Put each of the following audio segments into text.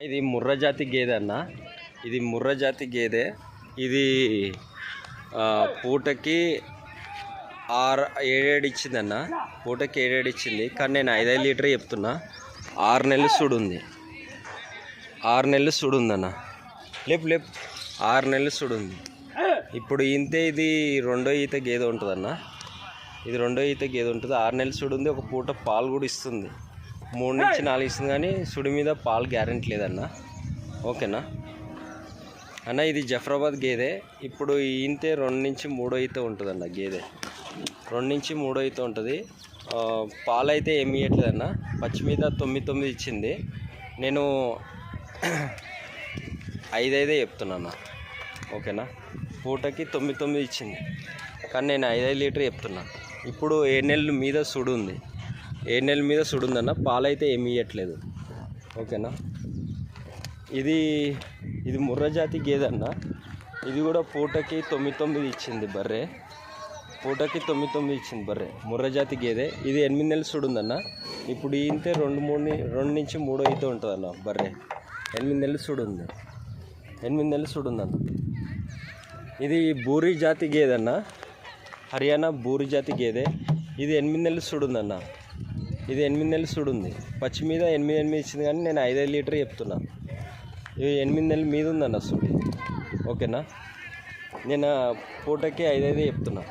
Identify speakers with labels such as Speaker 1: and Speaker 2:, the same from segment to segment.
Speaker 1: ఇది ముర్రా జాతి గేదె అన్న. ఇది ముర్రా జాతి గేదె. ఇది పూటకి 6-7 ఇచ్చిందన్న. పూటకి 7 ఇచ్చింది. కానీ నేను 5 లీటర్ చెప్తున్నా. 6 నెలలు సుడుంది. 6 నెలలు సుడుందన్న. లేపు 6 నెలలు సుడుంది. ఇప్పుడు ఇంతే. ఇది రెండో ఈత గేదె ఉంటుందన్న. ఇది రెండో ఈత గేదె ఉంటుంది. 6 నెలలు సుడుంది. ఒక పూట పాలు కూడా ఇస్తుంది. 3 నుంచి 4 ఇస్తుంది. కానీ సుడి మీద పాలు గ్యారెంటీ లేదన్న. ఓకేనా అన్న. ఇది జఫ్రాబాద్ గేదె. ఇప్పుడు ఇంతే 2 నుంచి 3 ఈత ఉంటుందన్న గేదె. 2 నుంచి 3 ఈత ఉంటుంది. పాలు అయితే ఏమి ఇవ్వట్లేదన్న. పచ్చి మీద 9 ఇచ్చింది. నేను 5 చెప్తున్నాను. ఓకేనా. పూటకి 9 ఇచ్చింది. కానీ నేను 5 లీటర్ చెప్తున్నా. ఇప్పుడు 7 నెలల మీద సుడుంది. 7 నెలల మీద సుడుందన్న. పాలు అయితే ఏమి ఇవ్వట్లేదు. ఓకేనా. ఇది ముర్రా జాతి గేదె అన్న. ఇది కూడా పూటకి 9 ఇచ్చింది బర్రె. పూటకి 9 ఇచ్చింది బర్రె. ముర్రా జాతి గేదె. ఇది 8 నెలలు సుడుందన్న. ఇప్పుడు ఇంతే 2 నుంచి 3 ఈత ఉంటుందన్న బర్రె. 8 నెలలు సుడుంది. 8 నెలలు సుడుందన్న. ఇది బూరి జాతి గేదె అన్న. హర్యానా బూరి జాతి గేదె. ఇది 8 నెలలు సుడుందన్న. ఇది 8 నెలలు సుడుంది. పచ్చి మీద 8 ఇచ్చింది. కానీ నేను 5 లీటర్ చెప్తున్నా. ఇది 8 నెలల మీద ఉందన్న సుడి. ఓకేనా. నేను పూటకి 5 చెప్తున్నా.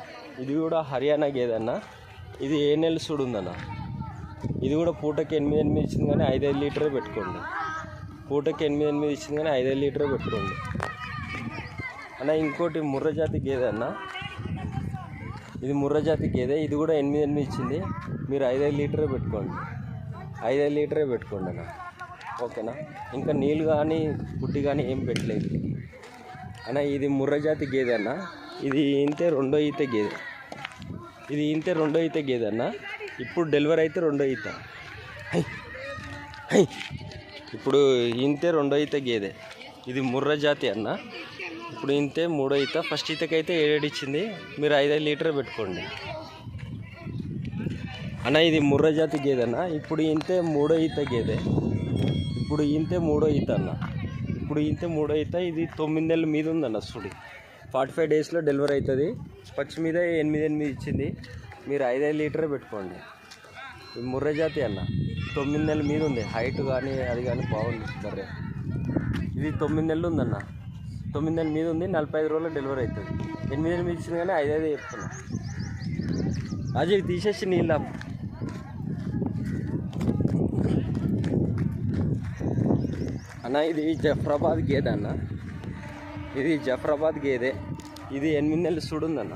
Speaker 1: ఇది కూడా హర్యానా గేదె అన్న. ఇది 7 నెలలు సుడుందన్న. ఇది కూడా పూటకి 8 ఇచ్చింది. కానీ 5 లీటరే పెట్టుకోండి. పూటకి 8 ఇచ్చింది. కానీ 5 లీటరే పెట్టుకోండి అన్న. ఇంకోటి ముర్రా జాతి గేదె అన్న. ఇది ముర్రా జాతి గేదె. ఇది కూడా 8 ఇచ్చింది. మీరు 5 లీటరే పెట్టుకోండి. 5 లీటరే పెట్టుకోండి అన్న. ఓకేనా. ఇంకా నీళ్ళు కానీ గుడ్డి కానీ ఏం పెట్టలేదు అన్న. ఇది ముర్రా జాతి గేదె అన్న. ఇది ఇంతే రెండో ఈత గేదె. ఇది ఇంతే రెండో ఈత గేదె అన్న. ఇప్పుడు డెలివరీ అయితే రెండో ఈత. ఇప్పుడు ఇంతే రెండో ఈత గేదె. ఇది ముర్రా జాతి అన్న. ఇప్పుడు ఇంతే మూడో ఈత. ఫస్ట్ ఈతకైతే 7 ఇచ్చింది. మీరు 5 లీటర్ పెట్టుకోండి అన్న. ఇది ముర్రా జాతి గేదె అన్న. ఇప్పుడు ఇంతే మూడో ఈత గేదె. ఇప్పుడు ఇంతే మూడో ఈత అన్న. ఇప్పుడు ఇంతే మూడో ఈత. ఇది 9 నెలల మీద ఉందన్న సుడి. 45 డేస్లో డెలివరీ అవుతుంది. పచ్చి మీద 8 ఇచ్చింది. మీరు 5 లీటరే పెట్టుకోండి. ఇది ముర్రా జాతి అన్న. 9 నెలల మీద ఉంది. హైట్ కానీ అది కానీ బాగుంది బర్రె. ఇది 9 నెలలు ఉందన్న. 9 నెలల మీద ఉంది. 45 రోజుల్లో డెలివరీ అవుతుంది. 8 ఇచ్చింది. కానీ 5 చెప్తున్నా. అది తీసేసి నీళ్ళ అన్న. ఇది జఫ్రాబాద్ గేదె అన్న. ఇది జఫ్రాబాద్ గేదె. ఇది 8 నెలలు సుడుందన్న.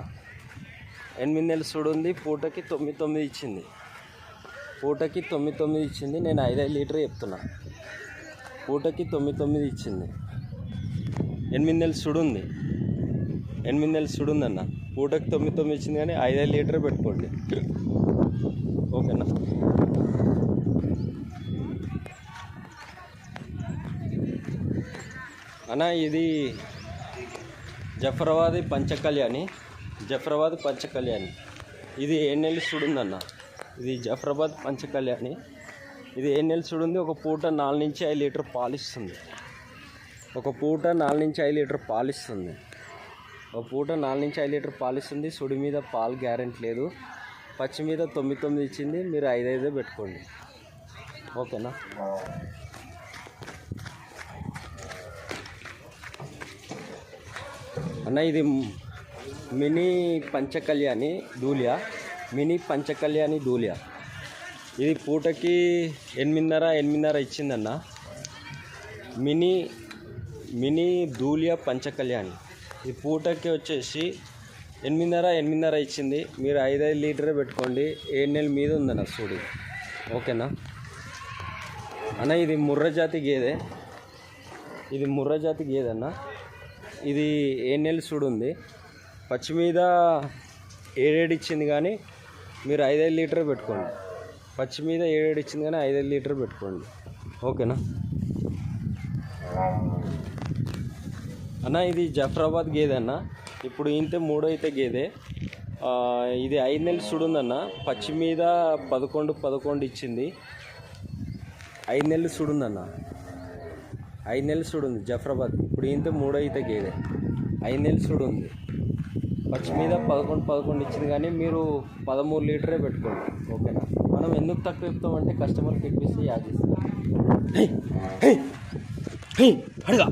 Speaker 1: 8 నెలలు సుడుంది. పూటకి 9 ఇచ్చింది. పూటకి 9 ఇచ్చింది. నేను 5 లీటర్ చెప్తున్నా. పూటకి 9 ఇచ్చింది. 8 నెలలు సుడుంది. 8 నెలలు సుడుందన్న. పూటకి 9 ఇచ్చింది. కానీ 5 లీటర్ పెట్టుకోండి. ఓకేనా. అన్న. ఇది జఫ్రాబాద్ పంచకళ్యాణి. జఫ్రాబాద్ పంచకళ్యాణి. ఇది 7 నెలలు సుడుందన్న. ఇది జఫ్రాబాద్ పంచకళ్యాణి. ఇది 7 నెలలు సుడుంది. ఒక పూట 4 నుంచి 5 లీటర్ పాలిస్తుంది. ఒక పూట 4 నుంచి 5 లీటర్ పాలిస్తుంది. ఒక పూట 4 నుంచి 5 లీటర్ పాలిస్తుంది. సుడి మీద పాలు గ్యారెంటీ లేదు. పచ్చి మీద 9 ఇచ్చింది. మీరు 5 పెట్టుకోండి. ఓకేనా. అన్న. ఇది మినీ పంచకళ్యాణి దూలియా. మినీ పంచకళ్యాణి దూలియా. ఇది పూటకి 8.5 ఇచ్చిందన్న. మినీ దూలియా పంచకళ్యాణి. ఈ పూటకి వచ్చేసి 8.5 ఇచ్చింది. మీరు 5 లీటరే పెట్టుకోండి. 7 నెలల మీద ఉందన్న సూడి. ఓకేనా అన్న. ఇది ముర్రా జాతి గేదె. ఇది ముర్రా జాతి గేదె అన్న. ఇది 7 నెలలు సుడుంది. పచ్చి మీద 7 ఇచ్చింది. కానీ మీరు 5 లీటరే పెట్టుకోండి. పచ్చి మీద 7 ఇచ్చింది. కానీ 5 లీటర్ పెట్టుకోండి. ఓకేనా అన్న. ఇది జఫ్రాబాద్ గేదె అన్న. ఇప్పుడు ఇంతే మూడో ఈత గేదె. ఇది 5 నెలలు సుడుందన్న. పచ్చి మీద 11 ఇచ్చింది. 5 నెలలు సుడుందన్న. 5 నెలలు సూడు ఉంది జఫ్రాబాద్. ఇప్పుడు ఈంత 3వ ఈత గేదె 5 నెలలు సూడు ఉంది. పచ్చి మీద 11 ఇచ్చింది, కానీ మీరు 13 లీటరే పెట్టుకోండి. ఓకేనా. మనం ఎందుకు తక్కువ చెప్తామంటే కస్టమర్కి ఎక్కిస్తే యాడ్ చేస్తాం. అడగా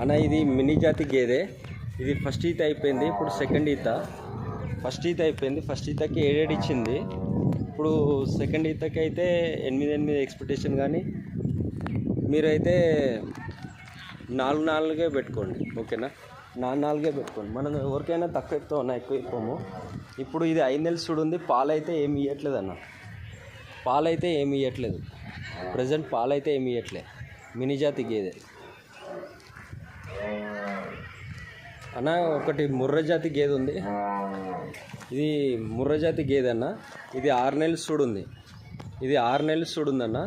Speaker 1: అన్న, ఇది మినీ జాతి గేదె. ఇది ఫస్ట్ ఈత అయిపోయింది, ఇప్పుడు సెకండ్ ఈత. ఫస్ట్ ఈత అయిపోయింది, ఫస్ట్ ఈతకి 7 ఇచ్చింది. ఇప్పుడు సెకండ్ ఈతకి అయితే 8 ఎక్స్పెక్టేషన్, కానీ మీరైతే 4 పెట్టుకోండి. ఓకేనా. 4 పెట్టుకోండి. మనం ఎవరికైనా తక్కువ చెప్తాం అన్న, ఎక్కువ ఇవ్వము. ఇప్పుడు ఇది 5 నెలలు సూడు ఉంది. పాలైతే ఏమి ఇవ్వట్లేదు అన్న, పాలైతే ఏమి ఇవ్వట్లేదు. ప్రజెంట్ పాలైతే ఏమి ఇవ్వట్లేదు. మినీ జాతి గేదె అన్న. ఒకటి ముర్రా జాతి గేదె ఉంది. ఇది ముర్రా జాతి గేదె అన్న. ఇది 6 నెలలు సూడు ఉంది. ఇది 6 నెలలు సూడు ఉంది అన్న.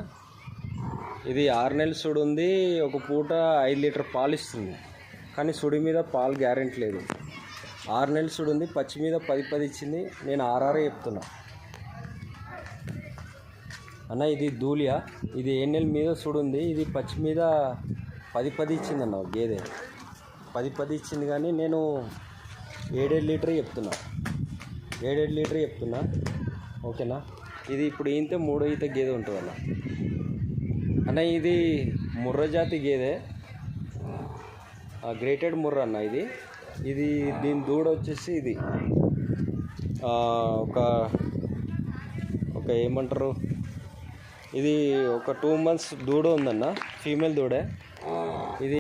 Speaker 1: ఇది 6 నెలలు సూడు ఉంది. ఒక పూట 5 లీటర్ పాలు ఇస్తుంది, కానీ సుడి మీద పాలు గ్యారెంటీ లేదు. 6 నెలలు సూడు ఉంది. పచ్చి మీద 10 ఇచ్చింది. నేను 6 చెప్తున్నా అన్న. ఇది దూలియా. ఇది 7 నెలల మీద సూడు ఉంది. ఇది పచ్చి మీద 10 ఇచ్చింది అన్న. గేదె 10 ఇచ్చింది, కానీ నేను 7 లీటర్ చెప్తున్నా. 7 లీటర్ చెప్తున్నా. ఓకేనా. ఇది ఇప్పుడు ఈంత 3వ ఈత గేదె ఉంటుంది అన్న. అన్న, ఇది ముర్రా జాతి గేదె, గ్రేటెడ్ ముర్రా అన్న. ఇది దీని దూడ వచ్చేసి ఇది ఒక ఏమంటారు, ఇది ఒక 2 months దూడ ఉందన్న, ఫీమేల్ దూడే.